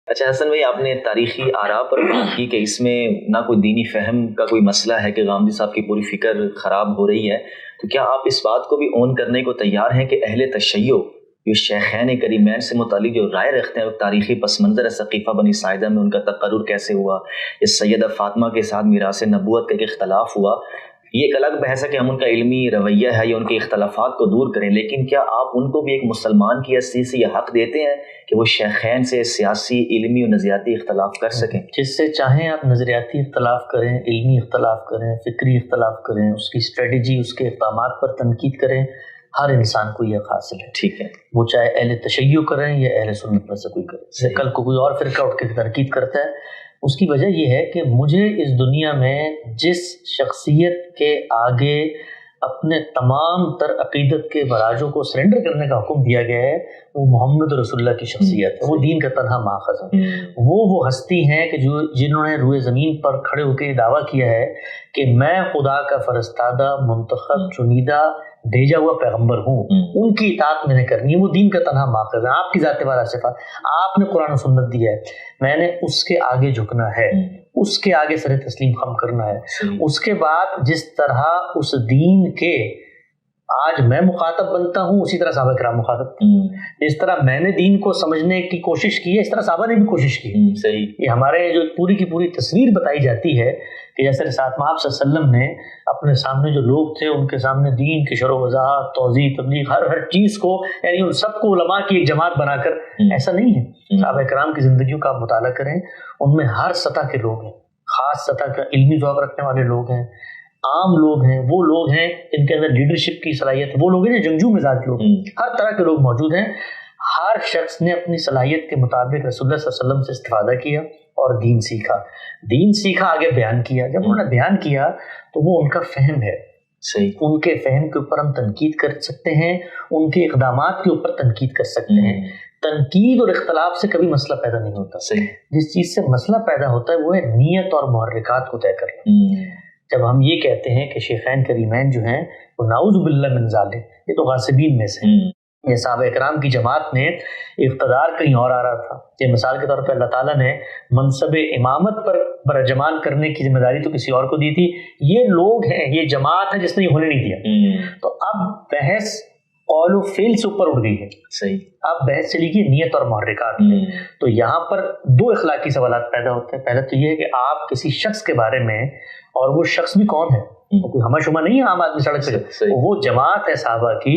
اچھا حسن بھائی، آپ نے تاریخی آراء پر بات کی کہ اس میں نہ کوئی دینی فہم کا کوئی مسئلہ ہے کہ غامدی صاحب کی پوری فکر خراب ہو رہی ہے، تو کیا آپ اس بات کو بھی اون کرنے کو تیار ہیں کہ اہل تشیع جو شیخین کریمین سے متعلق جو رائے رکھتے ہیں، تاریخی پس منظر ثقیفہ بنی ساعدہ میں ان کا تقرر کیسے ہوا، یا سیدہ فاطمہ کے ساتھ میراث نبوت کا ایک اختلاف ہوا، یہ ایک الگ بحث ہے کہ ہم ان کا علمی رویہ ہے یا ان کے اختلافات کو دور کریں، لیکن کیا آپ ان کو بھی ایک مسلمان کی حیثیت سے یہ حق دیتے ہیں کہ وہ شیخین سے سیاسی، علمی اور نظریاتی اختلاف کر سکیں؟ جس سے چاہیں آپ نظریاتی اختلاف کریں، علمی اختلاف کریں، فکری اختلاف کریں، اس کی اسٹریٹجی، اس کے اقدامات پر تنقید کریں، ہر انسان کو یہ حاصل ہے. ٹھیک ہے، وہ چاہے اہل تشیع کریں یا اہل سنت میں سے کوئی کرے. کل کو کوئی اور فرقہ اٹھ کے تنقید کرتا ہے، اس کی وجہ یہ ہے کہ مجھے اس دنیا میں جس شخصیت کے آگے اپنے تمام تر عقیدت کے براجوں کو سرنڈر کرنے کا حکم دیا گیا ہے، وہ محمد رسول اللہ کی شخصیت ہے. وہ دین کا تنہا ماخذ ہے. وہ ہستی ہیں کہ جنہوں نے روئے زمین پر کھڑے ہو کے دعویٰ کیا ہے کہ میں خدا کا فرستادہ، منتخب، چنیدہ، بھیجا ہوا پیغمبر ہوں. ان کی اطاعت میں نے کرنی ہے. وہ دین کا تنہا ماخذ ہے. آپ کی ذات والا صفات، آپ نے قرآن و سنت دیا ہے، میں نے اس کے آگے جھکنا ہے، اس کے آگے سر تسلیم خم کرنا ہے. اس کے بعد جس طرح اس دین کے آج میں مخاطب بنتا ہوں، اسی طرح صحابہ کرام مخاطب تھے. جس طرح میں نے دین کو سمجھنے کی کوشش کی ہے، اس طرح صحابہ نے بھی کوشش کی. صحیح. یہ ہمارے جو پوری کی پوری تصویر بتائی جاتی ہے کہ جیسے فاطمہ آپ صلی اللہ علیہ وسلم نے اپنے سامنے جو لوگ تھے ان کے سامنے دین کی شرح و وضاحت، توضیح، تبلیغ، ہر چیز کو، یعنی ان سب کو علماء کی ایک جماعت بنا کر، ایسا نہیں ہے. صحابہ کرام کی زندگیوں کا آپ مطالعہ کریں، ان میں ہر سطح کے لوگ ہیں. خاص سطح کا علمی ذوق رکھنے والے لوگ ہیں، عام لوگ ہیں، وہ لوگ ہیں جن کے اندر لیڈرشپ کی صلاحیت ہے، وہ لوگ ہیں جو جنگجو مزاج لوگ ہیں. ہر طرح کے لوگ موجود ہیں. ہر شخص نے اپنی صلاحیت کے مطابق رسول اللہ صلی اللہ علیہ وسلم سے استفادہ کیا اور دین سیکھا، آگے بیان کیا. جب انہوں نے بیان کیا تو وہ ان کا فہم ہے. صحیح. ان کے فہم کے اوپر ہم تنقید کر سکتے ہیں، ان کے اقدامات کے اوپر تنقید کر سکتے ہیں. تنقید اور اختلاف سے کبھی مسئلہ پیدا نہیں ہوتا. صحیح. جس چیز سے مسئلہ پیدا ہوتا ہے وہ ہے نیت اور محرکات کو طے کرنا. جب ہم یہ کہتے ہیں کہ شیخین کریمین جو ہیں وہ نعوذ باللہ من ذالک، یہ تو غاصبین میں سے ہیں. یہ صحابہ کرام کی جماعت نے اقتدار کہیں اور آ رہا تھا. یہ مثال کے طور پہ اللہ تعالیٰ نے منصب امامت پر برجمان کرنے کی ذمہ داری تو کسی اور کو دی تھی. یہ لوگ ہیں، یہ جماعت ہے جس نے یہ ہونے نہیں دیا. تو اب بحث قول و فعل سے اوپر اٹھ گئی ہے. صحیح. اب بحث چلی گئی نیت اور محرکات میں. تو یہاں پر دو اخلاقی سوالات پیدا ہوتے ہیں. پہلے تو یہ ہے کہ آپ کسی شخص کے بارے میں، اور وہ شخص بھی کون ہے، کوئی ہمہ شمہ نہیں ہے عام آدمی سڑک پہ، وہ جماعت ہے صحابہ کی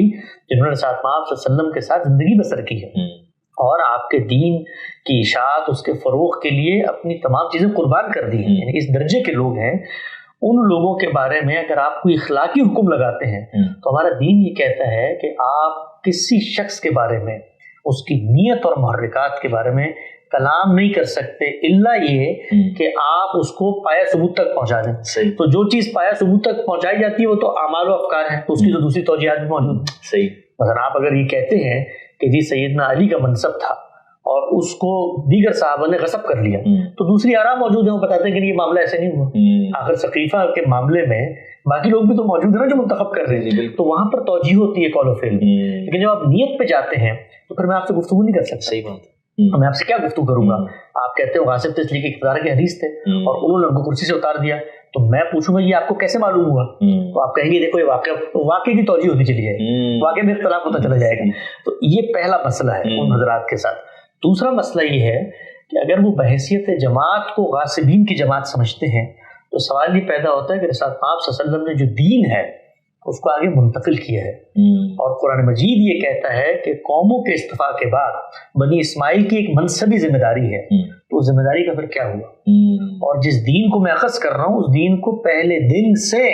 جنہوں نے ساتھ آپ صلی اللہ علیہ وسلم کے ساتھ زندگی بسر کی ہے اور آپ کے دین کی اشاعت، اس کے فروغ کے لیے اپنی تمام چیزیں قربان کر دی ہیں. یعنی اس درجے کے لوگ ہیں. ان لوگوں کے بارے میں اگر آپ کوئی اخلاقی حکم لگاتے ہیں تو ہمارا دین یہ کہتا ہے کہ آپ کسی شخص کے بارے میں، اس کی نیت اور محرکات کے بارے میں کلام نہیں کر سکتے الا یہ کہ آپ اس کو پایہ ثبوت تک پہنچا دیں. تو جو چیز پایہ ثبوت تک پہنچائی جاتی ہے وہ تو اعمال و افکار ہیں، اس کی تو دوسری توجیہات بھی موجود ہیں. صحیح. مثلا آپ اگر یہ کہتے ہیں کہ جی سیدنا علی کا منصب تھا اور اس کو دیگر صحابہ نے غصب کر لیا، تو دوسری آراء موجود ہیں، وہ بتاتے ہیں کہ یہ معاملہ ایسے نہیں ہوا. آخر ثقیفہ کے معاملے میں باقی لوگ بھی تو موجود ہیں نا جو منتخب کر رہے ہیں، تو وہاں پر توجیہ ہوتی ہے قول و فعل. لیکن جب آپ نیت پہ جاتے ہیں تو پھر میں آپ سے گفتگو نہیں کر سکتا. صحیح بات. میں آپ سے کیا گفتگو کروں گا؟ آپ کہتے ہو غاصب تھے اس لیے کہ اقتدار کے حریص تھے اور انہوں نے ان کو کرسی سے اتار دیا، تو میں پوچھوں گا یہ آپ کو کیسے معلوم ہوا؟ تو آپ کہیں گے دیکھو یہ واقعے کی توجیہ ہوتی چلی جائے گی، واقعے میں اختلاف ہوتا چلا جائے گا. تو یہ پہلا مسئلہ ہے ان حضرات کے ساتھ. دوسرا مسئلہ یہ ہے کہ اگر وہ بحیثیت جماعت کو غاصبین کی جماعت سمجھتے ہیں تو سوال یہ پیدا ہوتا ہے کہ رسول آپ صلی اللہ علیہ وسلم نے جو دین ہے اس کو آگے منتقل کیا ہے، اور قرآن مجید یہ کہتا ہے کہ قوموں کے اصطفاء کے بعد بنی اسماعیل کی ایک منصبی ذمہ داری ہے. تو اس ذمہ داری کا پھر کیا ہوا؟ اور جس دین کو میں اخذ کر رہا ہوں اس دین کو پہلے دن سے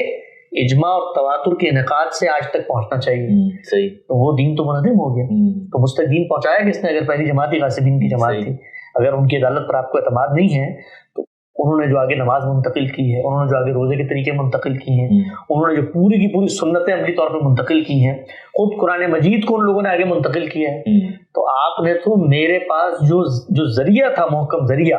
اجماع اور تواتر کے انعقاد سے آج تک پہنچنا چاہیے. صحیح. تو وہ دین تو منہدم ہو گیا. تو مجھ تک دین پہنچایا کس نے اگر پہلی جماعت ہی غاصبین کی جماعت تھی؟ اگر ان کی عدالت پر آپ کو اعتماد نہیں ہے تو انہوں نے جو آگے نماز منتقل کی ہے، انہوں نے جو آگے روزے کے طریقے منتقل کی ہیں، انہوں نے جو پوری کی پوری سنتیں عملی طور پر منتقل کی ہیں، خود قرآن مجید کو ان لوگوں نے آگے منتقل کیا ہے. تو آپ نے تو میرے پاس جو ذریعہ تھا، محکم ذریعہ،